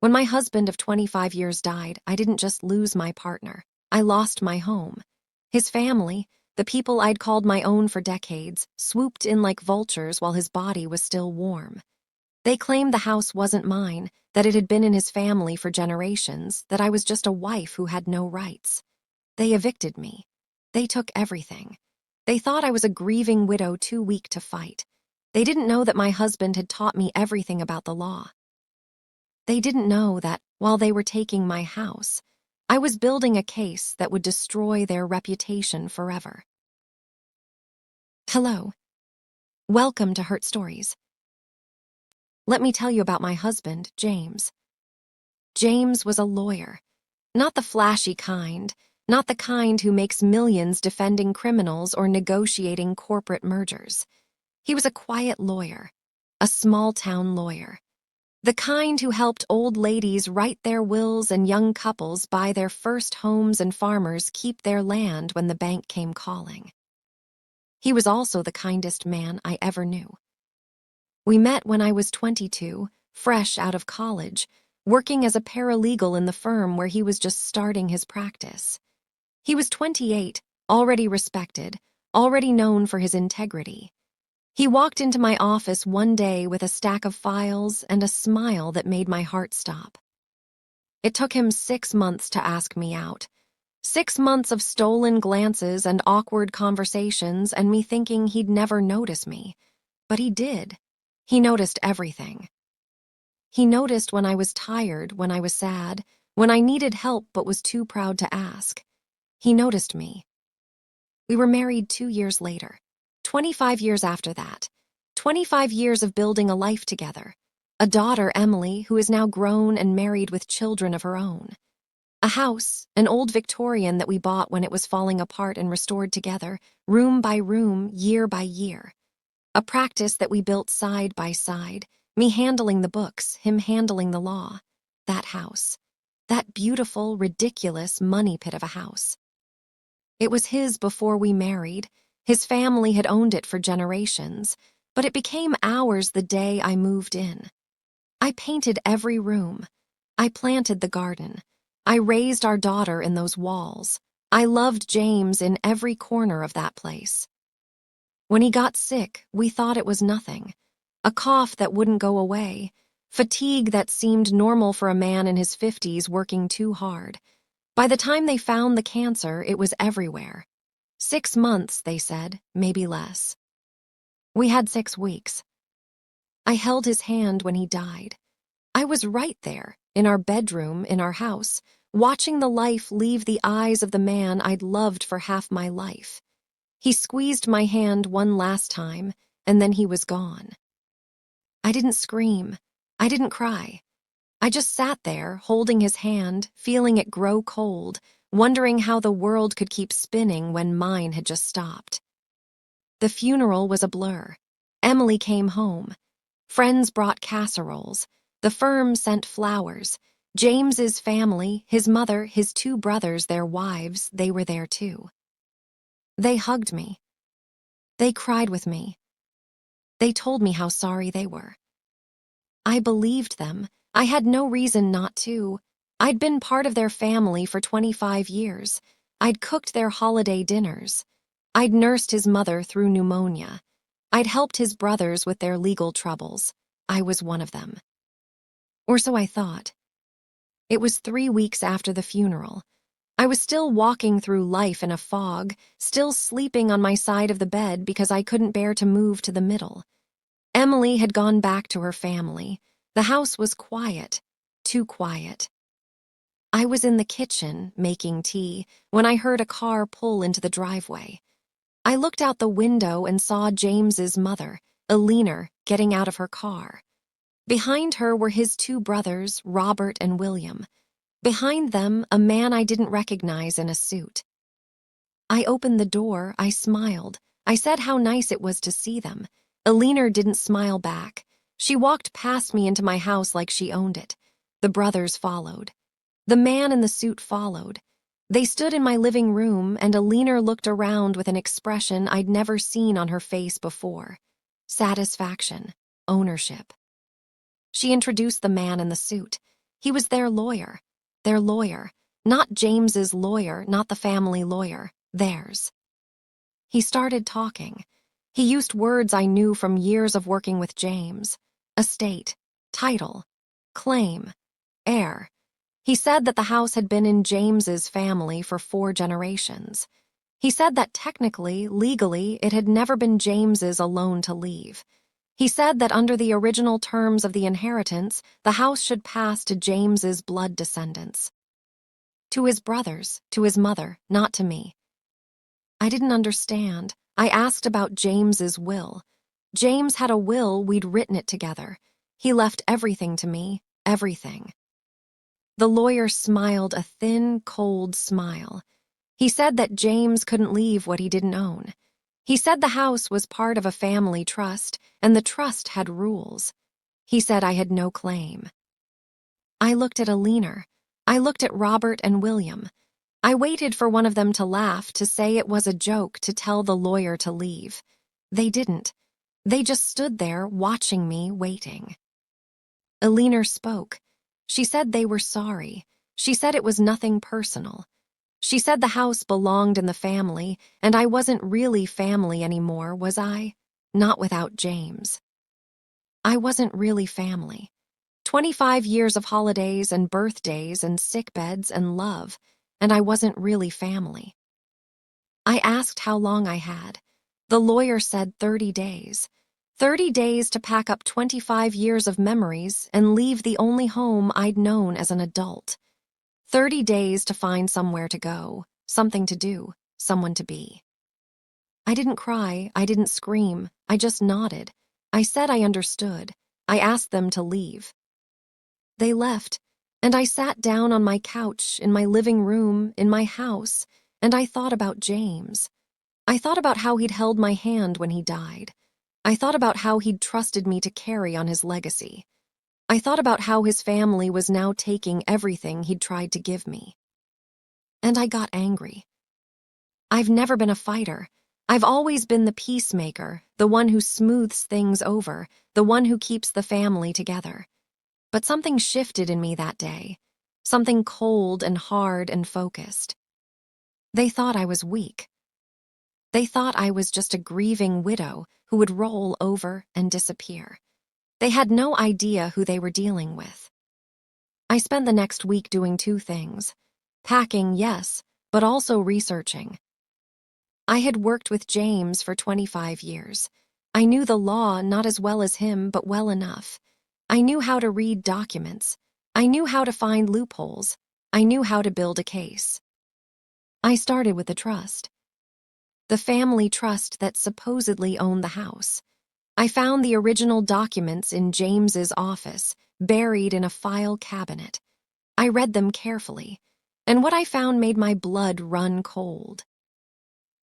When my husband of 25 years died, I didn't just lose my partner. I lost my home. His family, the people I'd called my own for decades, swooped in like vultures while his body was still warm. They claimed the house wasn't mine, that it had been in his family for generations, that I was just a wife who had no rights. They evicted me. They took everything. They thought I was a grieving widow too weak to fight. They didn't know that my husband had taught me everything about the law. They didn't know that, while they were taking my house, I was building a case that would destroy their reputation forever. Hello. Welcome to Hurt Stories. Let me tell you about my husband, James. James was a lawyer. Not the flashy kind, not the kind who makes millions defending criminals or negotiating corporate mergers. He was a quiet lawyer, a small-town lawyer. The kind who helped old ladies write their wills and young couples buy their first homes and farmers keep their land when the bank came calling. He was also the kindest man I ever knew. We met when I was 22, fresh out of college, working as a paralegal in the firm where he was just starting his practice. He was 28, already respected, already known for his integrity. He walked into my office one day with a stack of files and a smile that made my heart stop. It took him 6 months to ask me out. 6 months of stolen glances and awkward conversations and me thinking he'd never notice me. But he did. He noticed everything. He noticed when I was tired, when I was sad, when I needed help but was too proud to ask. He noticed me. We were married 2 years later. 25 years after that. 25 years of building a life together. A daughter, Emily, who is now grown and married with children of her own. A house, an old Victorian that we bought when it was falling apart and restored together, room by room, year by year. A practice that we built side by side, me handling the books, him handling the law. That house. That beautiful, ridiculous money pit of a house. It was his before we married. His family had owned it for generations, but it became ours the day I moved in. I painted every room. I planted the garden. I raised our daughter in those walls. I loved James in every corner of that place. When he got sick, we thought it was nothing. A cough that wouldn't go away. Fatigue that seemed normal for a man in his 50s working too hard. By the time they found the cancer, it was everywhere. 6 months, they said, maybe less. We had 6 weeks. I held his hand when he died. I was right there, in our bedroom, in our house, watching the life leave the eyes of the man I'd loved for half my life. He squeezed my hand one last time, and then he was gone. I didn't scream. I didn't cry. I just sat there, holding his hand, feeling it grow cold, wondering how the world could keep spinning when mine had just stopped. The funeral was a blur. Emily came home. Friends brought casseroles. The firm sent flowers. James's family, his mother, his 2 brothers, their wives, they were there too. They hugged me. They cried with me. They told me how sorry they were. I believed them. I had no reason not to. I'd been part of their family for 25 years. I'd cooked their holiday dinners. I'd nursed his mother through pneumonia. I'd helped his brothers with their legal troubles. I was one of them. Or so I thought. It was 3 weeks after the funeral. I was still walking through life in a fog, still sleeping on my side of the bed because I couldn't bear to move to the middle. Emily had gone back to her family. The house was quiet, too quiet. I was in the kitchen, making tea, when I heard a car pull into the driveway. I looked out the window and saw James's mother, Eleanor, getting out of her car. Behind her were his 2 brothers, Robert and William. Behind them, a man I didn't recognize in a suit. I opened the door, I smiled. I said how nice it was to see them. Eleanor didn't smile back. She walked past me into my house like she owned it. The brothers followed. The man in the suit followed. They stood in my living room, and Eleanor looked around with an expression I'd never seen on her face before. Satisfaction. Ownership. She introduced the man in the suit. He was their lawyer. Their lawyer. Not James's lawyer, not the family lawyer. Theirs. He started talking. He used words I knew from years of working with James. Estate, title, claim, heir. He said that the house had been in James's family for 4 generations. He said that technically, legally, it had never been James's alone to leave. He said that under the original terms of the inheritance, the house should pass to James's blood descendants. To his brothers, to his mother, not to me. I didn't understand. I asked about James's will. James had a will, we'd written it together. He left everything to me, everything. The lawyer smiled a thin, cold smile. He said that James couldn't leave what he didn't own. He said the house was part of a family trust, and the trust had rules. He said I had no claim. I looked at Alina. I looked at Robert and William. I waited for one of them to laugh, to say it was a joke, to tell the lawyer to leave. They didn't. They just stood there, watching me, waiting. Alina spoke. She said they were sorry. She said it was nothing personal. She said the house belonged in the family, and I wasn't really family anymore, was I? Not without James. I wasn't really family. 25 years of holidays and birthdays and sickbeds and love, and I wasn't really family. I asked how long I had. The lawyer said 30 days. 30 days to pack up 25 years of memories and leave the only home I'd known as an adult. 30 days to find somewhere to go, something to do, someone to be. I didn't cry, I didn't scream, I just nodded. I said I understood. I asked them to leave. They left, and I sat down on my couch, in my living room, in my house, and I thought about James. I thought about how he'd held my hand when he died. I thought about how he'd trusted me to carry on his legacy. I thought about how his family was now taking everything he'd tried to give me. And I got angry. I've never been a fighter. I've always been the peacemaker, the one who smooths things over, the one who keeps the family together. But something shifted in me that day, something cold and hard and focused. They thought I was weak. They thought I was just a grieving widow who would roll over and disappear. They had no idea who they were dealing with. I spent the next week doing 2 things. Packing, yes, but also researching. I had worked with James for 25 years. I knew the law not as well as him, but well enough. I knew how to read documents. I knew how to find loopholes. I knew how to build a case. I started with the trust. The family trust that supposedly owned the house. I found the original documents in James's office, buried in a file cabinet. I read them carefully, and what I found made my blood run cold.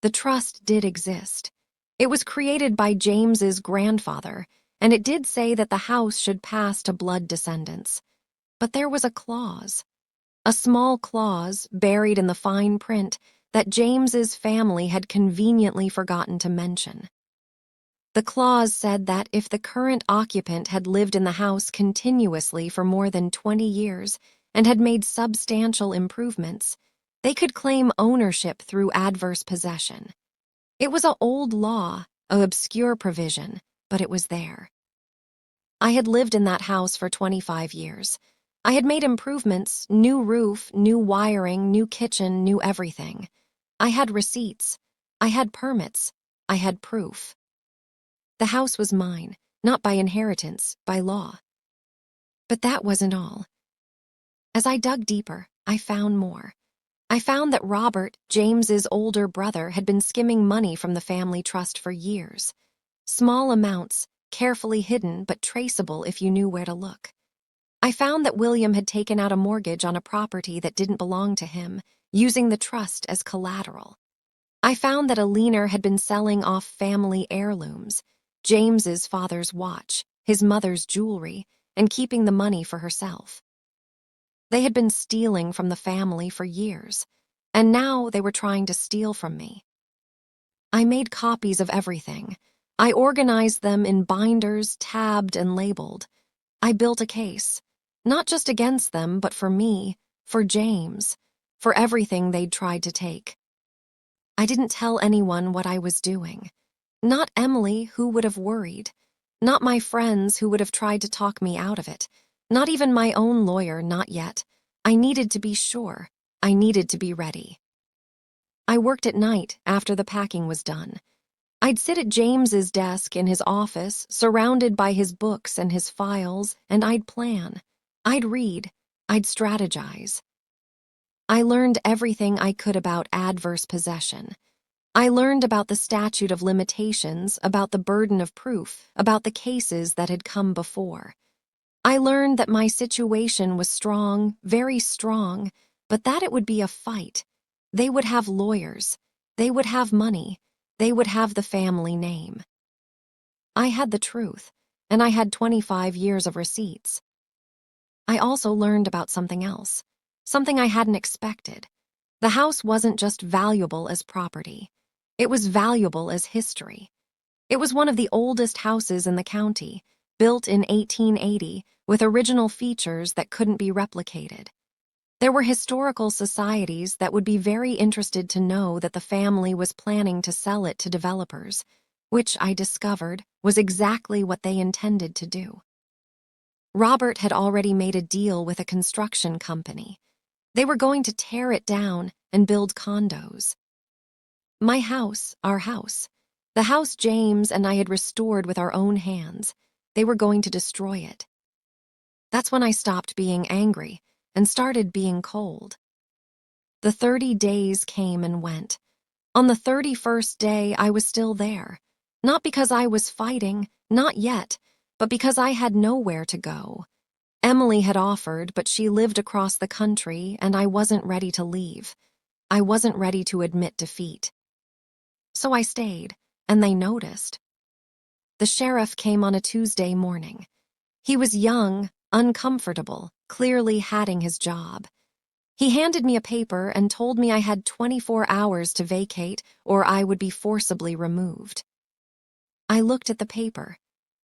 The trust did exist. It was created by James's grandfather, and it did say that the house should pass to blood descendants. But there was a clause, a small clause buried in the fine print that James's family had conveniently forgotten to mention. The clause said that if the current occupant had lived in the house continuously for more than 20 years and had made substantial improvements, they could claim ownership through adverse possession. It was an old law, an obscure provision, but it was there. I had lived in that house for 25 years. I had made improvements, new roof, new wiring, new kitchen, new everything. I had receipts. I had permits. I had proof. The house was mine, not by inheritance, by law. But that wasn't all. As I dug deeper, I found more. I found that Robert, James's older brother, had been skimming money from the family trust for years. Small amounts, carefully hidden but traceable if you knew where to look. I found that William had taken out a mortgage on a property that didn't belong to him, using the trust as collateral. I found that Alina had been selling off family heirlooms, James's father's watch, his mother's jewelry, and keeping the money for herself. They had been stealing from the family for years, and now they were trying to steal from me. I made copies of everything. I organized them in binders, tabbed and labeled. I built a case. Not just against them, but for me, for James, for everything they'd tried to take. I didn't tell anyone what I was doing. Not Emily, who would have worried. Not my friends, who would have tried to talk me out of it. Not even my own lawyer, not yet. I needed to be sure. I needed to be ready. I worked at night after the packing was done. I'd sit at James's desk in his office, surrounded by his books and his files, and I'd plan. I'd read. I'd strategize. I learned everything I could about adverse possession. I learned about the statute of limitations, about the burden of proof, about the cases that had come before. I learned that my situation was strong, very strong, but that it would be a fight. They would have lawyers. They would have money. They would have the family name. I had the truth, and I had 25 years of receipts. I also learned about something else, something I hadn't expected. The house wasn't just valuable as property. It was valuable as history. It was one of the oldest houses in the county, built in 1880, with original features that couldn't be replicated. There were historical societies that would be very interested to know that the family was planning to sell it to developers, which I discovered was exactly what they intended to do. Robert had already made a deal with a construction company. They were going to tear it down and build condos. My house, our house, the house James and I had restored with our own hands, they were going to destroy it. That's when I stopped being angry and started being cold. The 30 days came and went. On the 31st day, I was still there. Not because I was fighting, not yet, but because I had nowhere to go. Emily had offered, but she lived across the country, and I wasn't ready to leave. I wasn't ready to admit defeat. So I stayed, and they noticed. The sheriff came on a Tuesday morning. He was young, uncomfortable, clearly hating his job. He handed me a paper and told me I had 24 hours to vacate or I would be forcibly removed. I looked at the paper.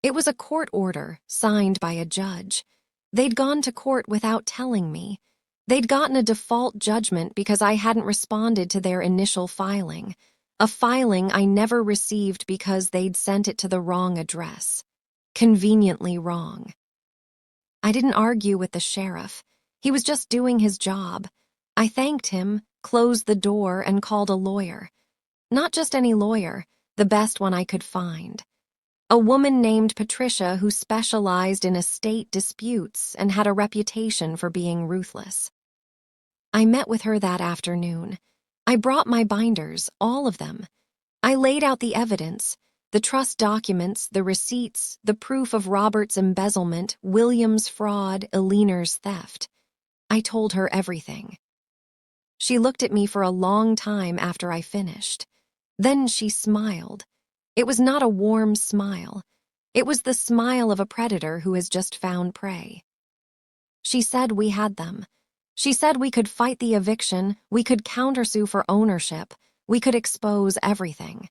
It was a court order signed by a judge. They'd gone to court without telling me. They'd gotten a default judgment because I hadn't responded to their initial filing, a filing I never received because they'd sent it to the wrong address. Conveniently wrong. I didn't argue with the sheriff. He was just doing his job. I thanked him, closed the door, and called a lawyer. Not just any lawyer, the best one I could find. A woman named Patricia who specialized in estate disputes and had a reputation for being ruthless. I met with her that afternoon. I brought my binders, all of them. I laid out the evidence, the trust documents, the receipts, the proof of Robert's embezzlement, William's fraud, Eleanor's theft. I told her everything. She looked at me for a long time after I finished. Then she smiled. It was not a warm smile. It was the smile of a predator who has just found prey. She said we had them. She said we could fight the eviction, we could countersue for ownership, we could expose everything.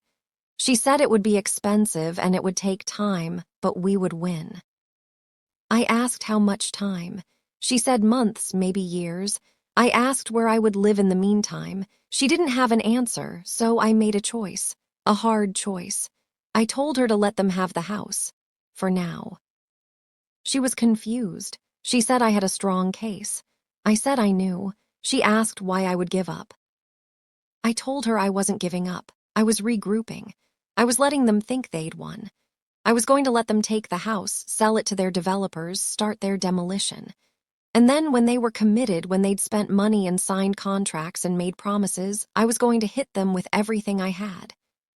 She said it would be expensive and it would take time, but we would win. I asked how much time. She said months, maybe years. I asked where I would live in the meantime. She didn't have an answer, so I made a choice, a hard choice. I told her to let them have the house, for now. She was confused. She said I had a strong case. I said I knew. She asked why I would give up. I told her I wasn't giving up. I was regrouping. I was letting them think they'd won. I was going to let them take the house, sell it to their developers, start their demolition. And then when they were committed, when they'd spent money and signed contracts and made promises, I was going to hit them with everything I had.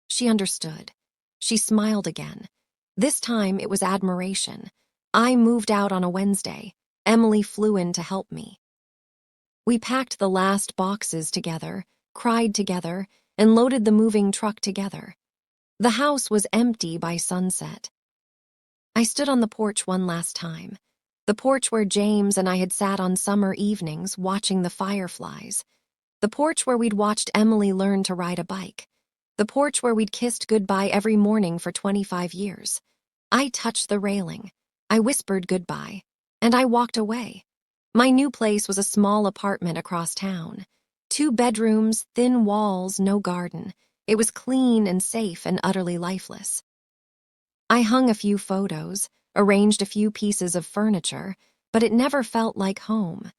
She understood. She smiled again. This time it was admiration. I moved out on a Wednesday. Emily flew in to help me. We packed the last boxes together, cried together, and loaded the moving truck together. The house was empty by sunset. I stood on the porch one last time. The porch where James and I had sat on summer evenings watching the fireflies. The porch where we'd watched Emily learn to ride a bike. The porch where we'd kissed goodbye every morning for 25 years. I touched the railing. I whispered goodbye. and I walked away. My new place was a small apartment across town. 2 bedrooms, thin walls, no garden. It was clean and safe and utterly lifeless. I hung a few photos, arranged a few pieces of furniture, but it never felt like home.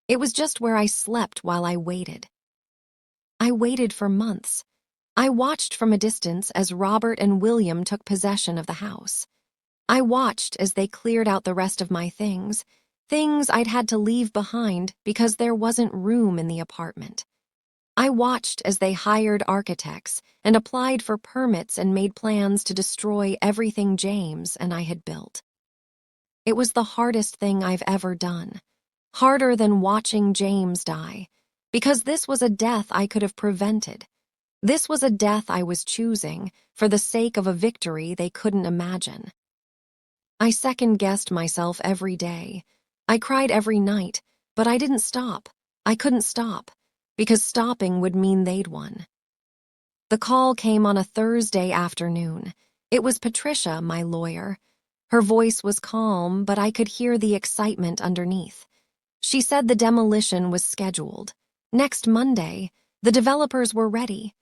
It was just where I slept while I waited. I waited for months. I watched from a distance as Robert and William took possession of the house. I watched as they cleared out the rest of my things I'd had to leave behind because there wasn't room in the apartment. I watched as they hired architects and applied for permits and made plans to destroy everything James and I had built. It was the hardest thing I've ever done, harder than watching James die, because this was a death I could have prevented. This was a death I was choosing for the sake of a victory they couldn't imagine. I second-guessed myself every day. I cried every night, but I didn't stop. I couldn't stop, because stopping would mean they'd won. The call came on a Thursday afternoon. It was Patricia, my lawyer. Her voice was calm, but I could hear the excitement underneath. She said the demolition was scheduled. Next Monday, the developers were ready.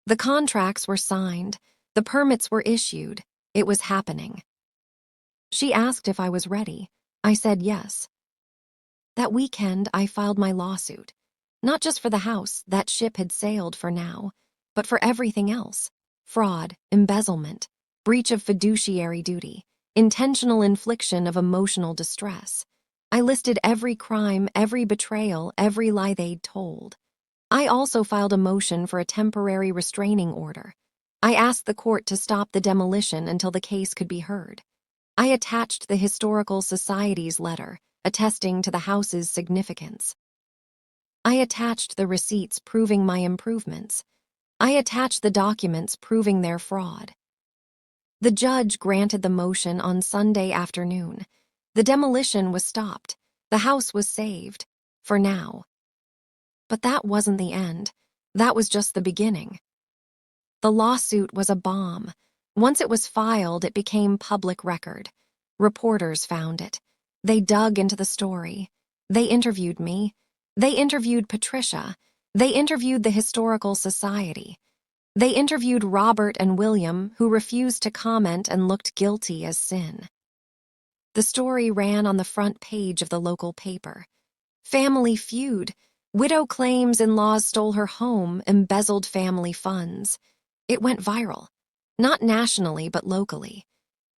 The contracts were signed. The permits were issued. It was happening. She asked if I was ready. I said yes. That weekend, I filed my lawsuit. Not just for the house, that ship had sailed for now, but for everything else. Fraud, embezzlement, breach of fiduciary duty, intentional infliction of emotional distress. I listed every crime, every betrayal, every lie they'd told. I also filed a motion for a temporary restraining order. I asked the court to stop the demolition until the case could be heard. I attached the Historical Society's letter, attesting to the house's significance. I attached the receipts proving my improvements. I attached the documents proving their fraud. The judge granted the motion on Sunday afternoon. The demolition was stopped. The house was saved. For now. But that wasn't the end. That was just the beginning. The lawsuit was a bomb. Once it was filed, it became public record. Reporters found it. They dug into the story. They interviewed me. They interviewed Patricia. They interviewed the Historical Society. They interviewed Robert and William, who refused to comment and looked guilty as sin. The story ran on the front page of the local paper. Family feud. Widow claims in-laws stole her home, embezzled family funds. It went viral. Not nationally, but locally.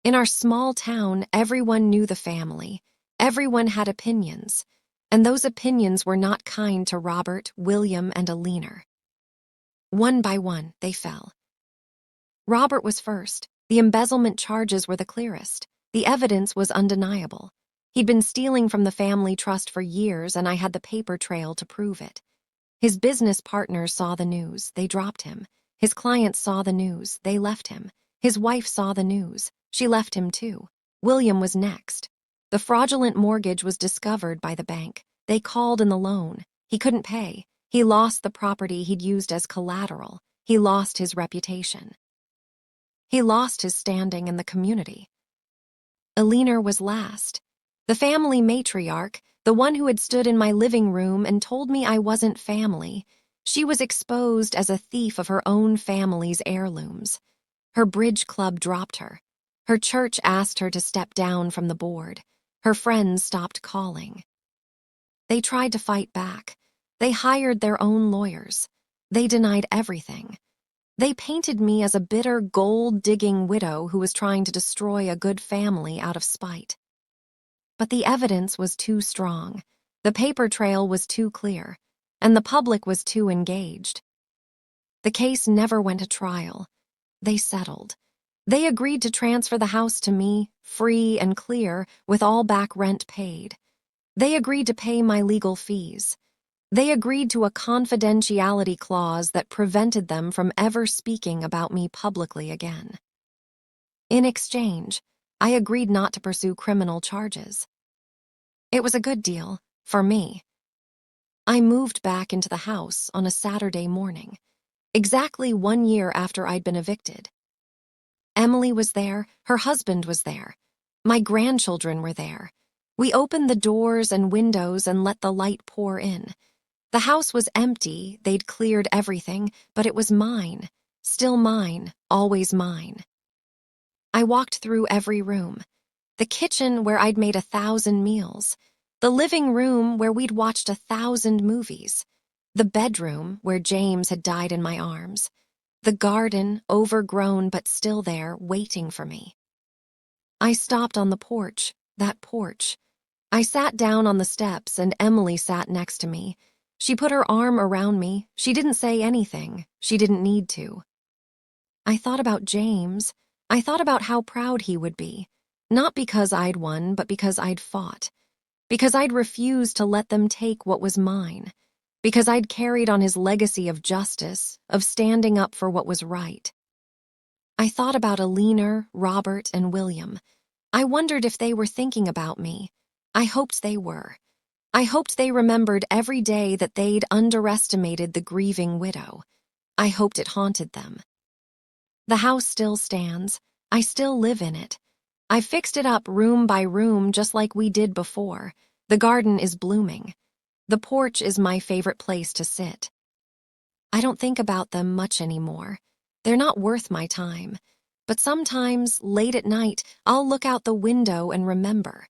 In our small town, everyone knew the family. Everyone had opinions. And those opinions were not kind to Robert, William, and Alina. One by one, they fell. Robert was first. The embezzlement charges were the clearest. The evidence was undeniable. He'd been stealing from the family trust for years, and I had the paper trail to prove it. His business partners saw the news. They dropped him. His clients saw the news. They left him. His wife saw the news. She left him too. William was next. The fraudulent mortgage was discovered by the bank. They called in the loan. He couldn't pay. He lost the property he'd used as collateral. He lost his reputation. He lost his standing in the community. Alina was last. The family matriarch, the one who had stood in my living room and told me I wasn't family. She was exposed as a thief of her own family's heirlooms. Her bridge club dropped her. Her church asked her to step down from the board. Her friends stopped calling. They tried to fight back. They hired their own lawyers. They denied everything. They painted me as a bitter, gold-digging widow who was trying to destroy a good family out of spite. But the evidence was too strong. The paper trail was too clear. And the public was too engaged. The case never went to trial. They settled. They agreed to transfer the house to me, free and clear, with all back rent paid. They agreed to pay my legal fees. They agreed to a confidentiality clause that prevented them from ever speaking about me publicly again. In exchange, I agreed not to pursue criminal charges. It was a good deal, for me. I moved back into the house on a Saturday morning, exactly 1 year after I'd been evicted. Emily was there, her husband was there. My grandchildren were there. We opened the doors and windows and let the light pour in. The house was empty, they'd cleared everything, but it was mine. Still mine, always mine. I walked through every room. The kitchen where I'd made 1,000 meals. The living room where we'd watched 1,000 movies. The bedroom where James had died in my arms. The garden, overgrown but still there, waiting for me. I stopped on the porch, that porch. I sat down on the steps and Emily sat next to me. She put her arm around me. She didn't say anything. She didn't need to. I thought about James. I thought about how proud he would be. Not because I'd won, but because I'd fought. Because I'd refused to let them take what was mine. Because I'd carried on his legacy of justice, of standing up for what was right. I thought about Alina, Robert, and William. I wondered if they were thinking about me. I hoped they were. I hoped they remembered every day that they'd underestimated the grieving widow. I hoped it haunted them. The house still stands. I still live in it. I fixed it up room by room just like we did before. The garden is blooming. The porch is my favorite place to sit. I don't think about them much anymore. They're not worth my time. But sometimes, late at night, I'll look out the window and remember.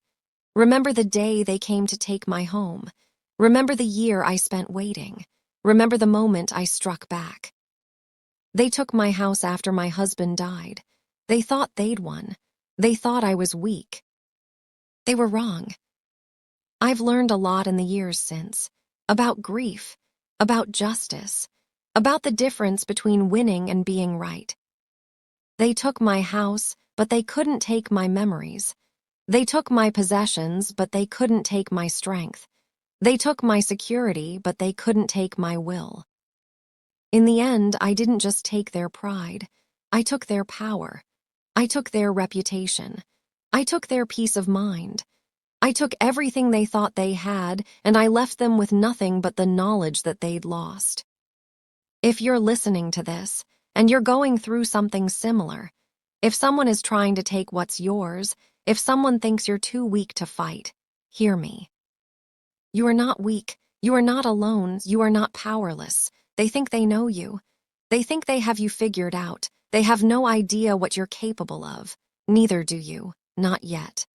Remember the day they came to take my home. Remember the year I spent waiting. Remember the moment I struck back. They took my house after my husband died. They thought they'd won. They thought I was weak. They were wrong. I've learned a lot in the years since. About grief. About justice. About the difference between winning and being right. They took my house, but they couldn't take my memories. They took my possessions, but they couldn't take my strength. They took my security, but they couldn't take my will. In the end, I didn't just take their pride. I took their power. I took their reputation. I took their peace of mind. I took everything they thought they had, and I left them with nothing but the knowledge that they'd lost. If you're listening to this, and you're going through something similar, if someone is trying to take what's yours, if someone thinks you're too weak to fight, hear me. You are not weak. You are not alone. You are not powerless. They think they know you. They think they have you figured out. They have no idea what you're capable of. Neither do you. Not yet.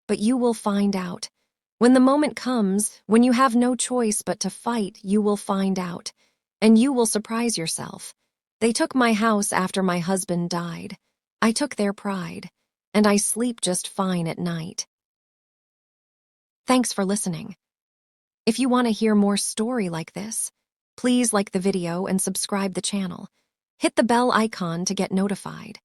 But you will find out. When the moment comes, when you have no choice but to fight, you will find out. And you will surprise yourself. They took my house after my husband died. I took their pride. And I sleep just fine at night. Thanks for listening. If you want to hear more story like this, please like the video and subscribe the channel. Hit the bell icon to get notified.